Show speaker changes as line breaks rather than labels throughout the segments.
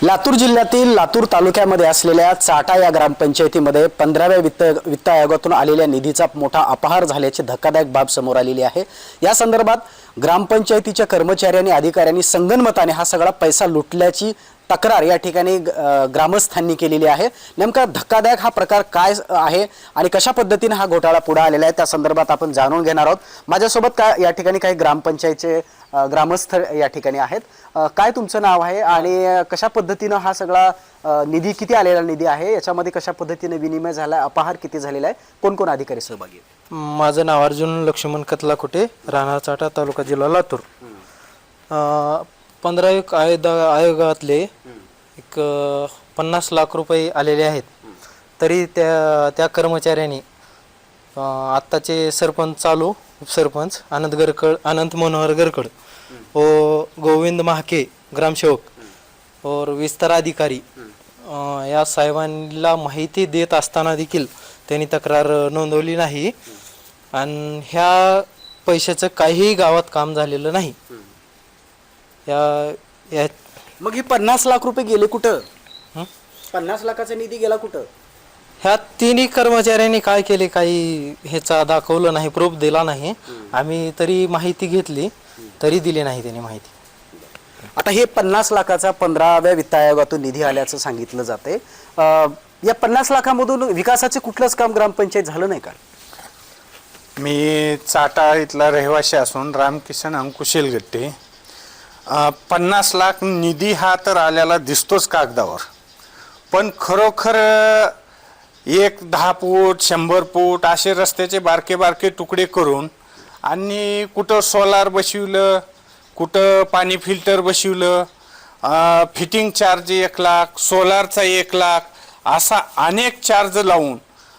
लातूर जिल्ह्यातील लातूर तालुक्यामध्ये असलेल्या चाटा या ग्रामपंचायतीमध्ये 15व्या वित्त आयोगातून आलेल्या निधीचा मोठा अपहार झाल्याची धक्कादायक बाब समोर आलेली आहे। या संदर्भात ग्रामपंचायतीच्या कर्मचाऱ्यांनी अधिकाऱ्यांनी संगनमताने हा सगळा पैसा लुटल्याची तक्रार या ठिकाणी ग्रामस्थांनी केलेली आहे। नेमका धक्कादायक हा प्रकार काय आहे आणि कशा पद्धतीने हा घोटाळा पुढे आलेला आहे त्या संदर्भात आपण जाणून घेणार आहोत। माझ्यासोबत या ठिकाणी काही ग्रामपंचायतीचे ग्रामस्थ या ठिकाणी आहेत। काय तुमचं नाव आहे आणि कशा पद्धतीने हा सगळा निधी किती आलेला निधी आहे, याच्यामध्ये कशा पद्धतीने विनिमय झाला, अपहार किती झालेला आहे, कोण कोण अधिकारी सहभागी आहेत?
माझं नाव अर्जुन लक्ष्मण कतलाकोटे, राहणार चाटा, तालुका जिल्हा लातूर। 15 आयोगातले एक 50 लाख रुपये आलेले आहेत। तरी त्या कर्मचाऱ्यांनी आत्ताचे सरपंच चालू उपसरपंच अनंत मनोहर गरकड और गोविंद महाके ग्रामसेवक और विस्तार अधिकारी या साहेबांना माहिती देत असताना देखील त्यांनी तक्रार नोंदवली नाही आणि ह्या पैशाचं काहीही गावात काम झालेलं नाही। या
मग ही 50 लाख रुपये गेले कुठं? 50 लाखाचा निधी गेला कुठं?
ह्या तिन्ही कर्मचाऱ्यांनी काय केले, काही ह्याचा दाखवलं नाही, प्रूफ दिला नाही। आम्ही तरी माहिती घेतली तरी दिली नाही त्यांनी माहिती।
आता हे 50 लाखाचा 15व्या वित्त आयोगातून निधी आल्याचं सांगितलं जाते। या 50 लाखामधून विकासाचे कुठलंच काम ग्रामपंचायत झालं नाही का?
मी चाटा इथला रहिवासी असून रामकिशन अंकुशेल गट्टे 50 लाख निधी हा तर आलेला दिसतोच कागदावर, पण खरोखर 10 फूट 100 फूट असे रस्त्याचे बारके बारके तुकडे करून आणि कुठं सोलार बसवलं, कुठं पाणी फिल्टर बसवलं, फिटिंग चार्ज 1 लाख, सोलारचा 1 लाख, असा अनेक चार्ज लावून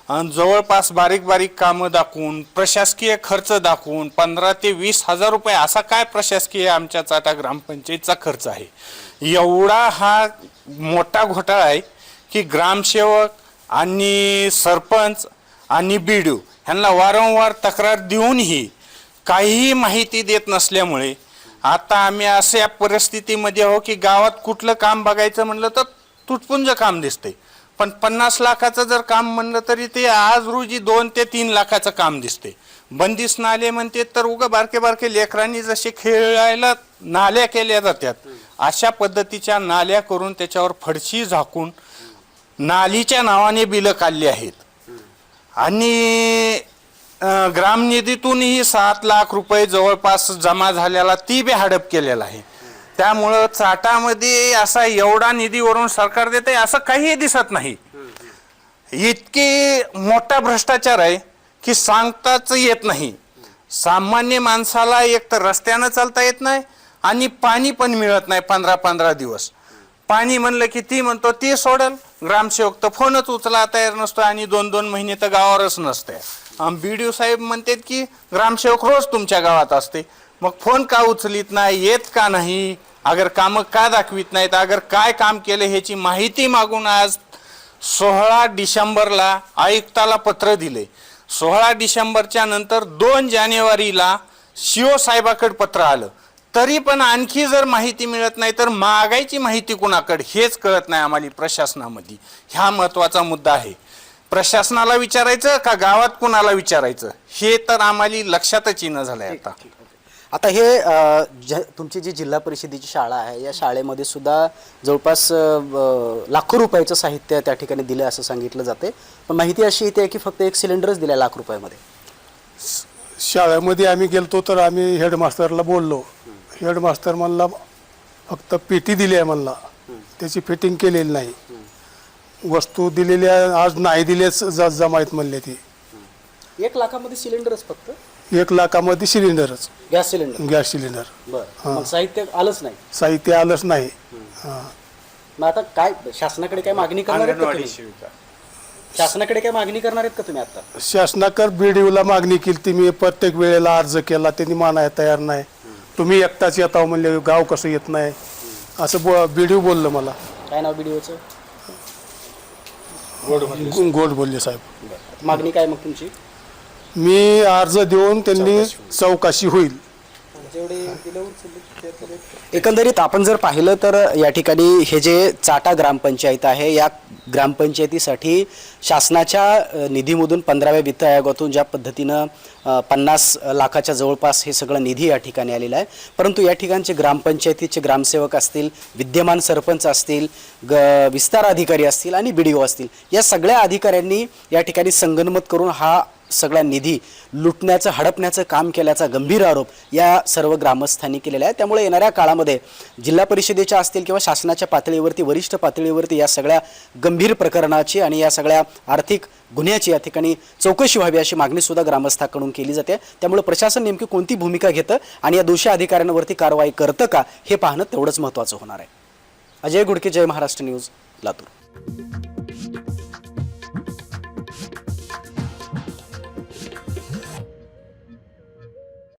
जवळपास बारीक बारीक कामं दाखवून प्रशासकीय खर्च दाखवून 15 ते 20 हजार रुपये असा काय प्रशासकीय आमच्या चाटा ग्रामपंचायतचा खर्च आहे। एवढा हा मोठा घोटाळा आहे की ग्रामसेवक आणि सरपंच आणि बीडीओ ह्यांना वारंवार तक्रार देऊनही काहीही माहिती देत नसल्यामुळे आता आम्ही अशा परिस्थितीमध्ये आहो की गावात कुठलं काम बघायचं म्हणलं तर तुटपुंज काम दिसतंय, पण 50 लाखाचं जर काम म्हणलं तरी ते आज रोजी 2 ते 3 लाखाचं काम दिसते। बंदिस्त नाले म्हणते तर उगा बारके बारके लेकरांनी जसे खेळायला नाल्या केल्या जातात अशा पद्धतीच्या नाल्या करून त्याच्यावर फडशी झाकून नालीच्या नावाने बिलं काढली आहेत आणि ग्रामनिधीतूनही 7 लाख रुपये जवळपास जमा झालेला ती बी हडप केलेला आहे। त्यामुळं चाटामध्ये असा एवढा निधी वरून सरकार देते असं काहीही दिसत नाही। इतकी मोठा भ्रष्टाचार आहे की सांगताच येत नाही। सामान्य माणसाला एक तर रस्त्यानं चालता येत नाही आणि पाणी पण मिळत नाही 15-15 दिवस। पाणी म्हणलं की ती म्हणतो ती सोडल, ग्रामसेवक तर फोनच उचला तयार नसतो आणि 2-2 महिने तर गावावरच नसते। बीडीओ साहेब म्हणतात की ग्रामसेवक रोज तुमच्या गावात असते, मग फोन का उचलित नाही, येत का नाही, अगर कामं का दाखवित नाहीत, अगर काय काम केलं ह्याची माहिती मागून आज 16 डिसेंबरला आयुक्ताला पत्र दिले। 16 डिसेंबरच्या नंतर 2 जानेवारीला सीओ साहेबाकडे पत्र आलं, तरी पण आणखी जर माहिती मिळत नाही तर मागायची माहिती कुणाकडे हेच कळत नाही आम्हाला प्रशासनामध्ये। ह्या महत्त्वाचा मुद्दा आहे। प्रशासनाला विचारायचं का गावात कुणाला विचारायचं हे तर आम्हाला लक्षातच येणं झालंय।
आता हे तुमची जी जिल्हा परिषदेची शाळा आहे या शाळेमध्ये सुद्धा जवळपास लाखो रुपयाचं साहित्य त्या ठिकाणी दिलं असं सांगितलं जाते, पण माहिती अशी येते की फक्त एक सिलेंडरच दिला लाख रुपयामध्ये।
शाळेमध्ये आम्ही गेलतो तर आम्ही हेडमास्टरला बोललो, हेडमास्टर म्हणला फक्त पेटी दिली आहे म्हणला, त्याची फिटिंग केलेली नाही, वस्तू दिलेल्या आज नाही दिलेच जमायत म्हणले। ती
1 लाखामध्ये सिलेंडरच, फक्त
1 लाखामध्ये सिलेंडरच,
गॅस सिलेंडर।
बरं,
मग साहित्य आलंच नाही,
साहित्य आलंच नाही।
मग आता काय शासनाकडे काय मागणी करणार आहेत का तुम्ही? शासनाकडे काय मागणी करणार आहेत का तुम्ही? आता
शासनाकर बीडीओला मागणी केली ती, मी प्रत्येक वेळेला अर्ज केला, त्यांनी मानाय तयार नाही। तुम्ही एकटाच येता म्हणले, गाव कसं येत नाही असं बीडीओ बोललं मला।
काय नाव बीडीओचं?
गोड बोलले साहेब।
मागणी काय मग तुमची?
मी अर्ज देऊन त्यांनी चौकशी होईल
एकंदरीत आपण जर पाहिलं तर या ठिकाणी हे जे चाटा ग्रामपंचायत आहे या ग्रामपंचायतीसाठी शासनाच्या निधीमधून 15व्या वित्त आयोगातून ज्या पद्धतीनं 50 लाखाच्या जवळपास हे सगळं निधी या ठिकाणी आलेला आहे, परंतु या ठिकाणचे ग्रामपंचायतीचे ग्रामसेवक असतील, विद्यमान सरपंच असतील, विस्तार अधिकारी असतील आणि BDO असतील, या सगळ्या अधिकाऱ्यांनी या ठिकाणी संगनमत करून हा सगळा निधी लुटण्याचं हडपण्याचं काम केल्याचा गंभीर आरोप या सर्व ग्रामस्थांनी केलेला आहे। त्यामुळे येणाऱ्या काळामध्ये जिल्हा परिषदेच्या असतील किंवा शासनाच्या पातळीवरती वरिष्ठ पातळीवरती या सगळ्या गंभीर प्रकरणाची आणि या सगळ्या आर्थिक गुन्ह्याची या ठिकाणी चौकशी व्हावी अशी मागणी सुद्धा ग्रामस्थांकडून केली जाते। त्यामुळे प्रशासन नेमकी कोणती भूमिका घेतं आणि या दोषी अधिकाऱ्यांवरती कारवाई करतं का हे पाहणं तेवढंच महत्त्वाचं होणार आहे। अजय गुडके, जय महाराष्ट्र न्यूज, लातूर।